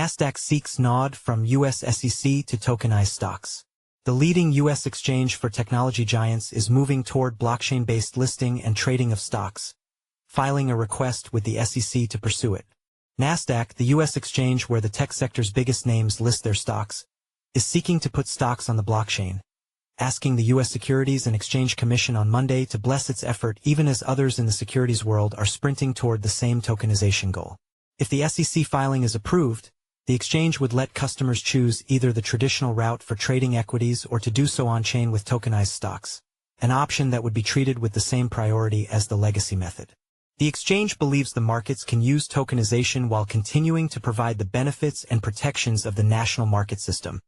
Nasdaq seeks nod from U.S. SEC to tokenize stocks. The leading U.S. exchange for technology giants is moving toward blockchain-based listing and trading of stocks, filing a request with the SEC to pursue it. Nasdaq, the U.S. exchange where the tech sector's biggest names list their stocks, is seeking to put stocks on the blockchain, asking the U.S. Securities and Exchange Commission on Monday to bless its effort even as others in the securities world are sprinting toward the same tokenization goal. If the SEC filing is approved, the exchange would let customers choose either the traditional route for trading equities or to do so on-chain with tokenized stocks, an option that would be treated with the same priority as the legacy method. The exchange believes the markets can use tokenization while continuing to provide the benefits and protections of the national market system.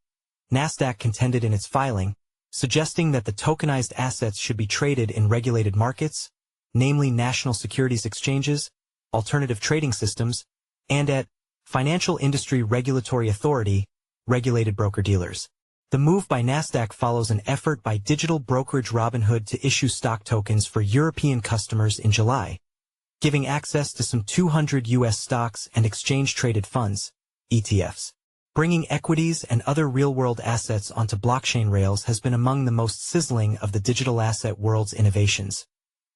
Nasdaq contended in its filing, suggesting that the tokenized assets should be traded in regulated markets, namely national securities exchanges, alternative trading systems, and at Financial Industry Regulatory Authority, regulated broker-dealers. The move by Nasdaq follows an effort by digital brokerage Robinhood to issue stock tokens for European customers in July, giving access to some 200 U.S. stocks and exchange-traded funds, ETFs. Bringing equities and other real-world assets onto blockchain rails has been among the most sizzling of the digital asset world's innovations,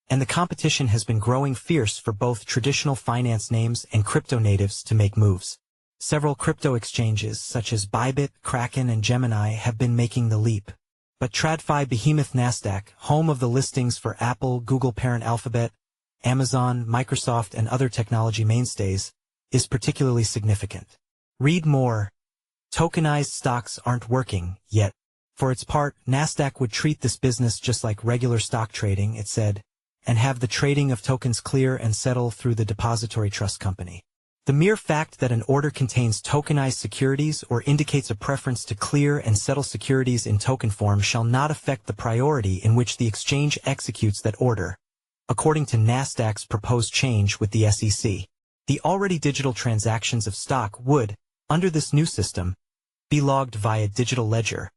and the competition has been growing fierce for both traditional finance names and crypto natives to make moves. Several crypto exchanges such as Bybit, Kraken, and Gemini have been making the leap. But TradFi behemoth Nasdaq, home of the listings for Apple, Google parent Alphabet, Amazon, Microsoft, and other technology mainstays, is particularly significant. Read more. Tokenized stocks aren't working yet. For its part, Nasdaq would treat this business just like regular stock trading, it said, and have the trading of tokens clear and settle through the depository trust company. The mere fact that an order contains tokenized securities or indicates a preference to clear and settle securities in token form shall not affect the priority in which the exchange executes that order, according to Nasdaq's proposed change with the SEC. The already digital transactions of stock would, under this new system, be logged via digital ledger,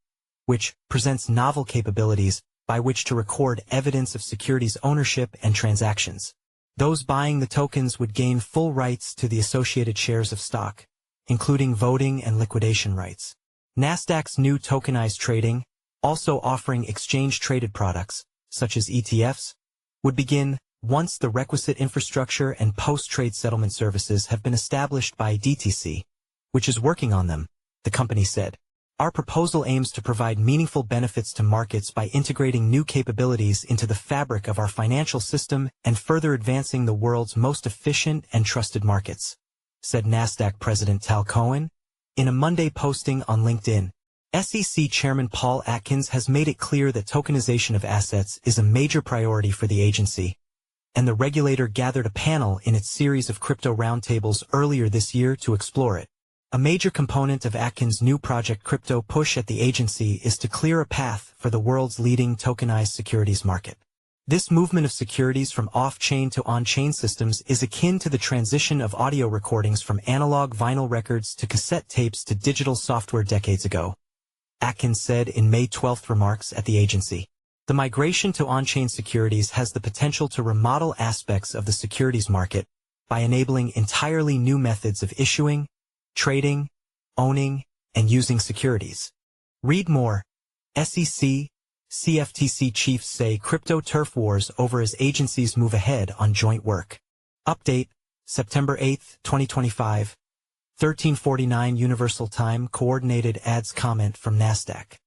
which presents novel capabilities by which to record evidence of securities ownership and transactions. Those buying the tokens would gain full rights to the associated shares of stock, including voting and liquidation rights. Nasdaq's new tokenized trading, also offering exchange-traded products, such as ETFs, would begin once the requisite infrastructure and post-trade settlement services have been established by DTC, which is working on them, the company said. Our proposal aims to provide meaningful benefits to markets by integrating new capabilities into the fabric of our financial system and further advancing the world's most efficient and trusted markets, said Nasdaq President Tal Cohen in a Monday posting on LinkedIn. SEC Chairman Paul Atkins has made it clear that tokenization of assets is a major priority for the agency, and the regulator gathered a panel in its series of crypto roundtables earlier this year to explore it. A major component of Atkins' new Project Crypto push at the agency is to clear a path for the world's leading tokenized securities market. This movement of securities from off-chain to on-chain systems is akin to the transition of audio recordings from analog vinyl records to cassette tapes to digital software decades ago, Atkins said in May 12 remarks at the agency. The migration to on-chain securities has the potential to remodel aspects of the securities market by enabling entirely new methods of issuing, trading, owning, and using securities. Read more. SEC, CFTC chiefs say crypto turf wars over as agencies move ahead on joint work. Update, September 8, 2025, 13:49 Universal Time. Coordinated ads comment from Nasdaq.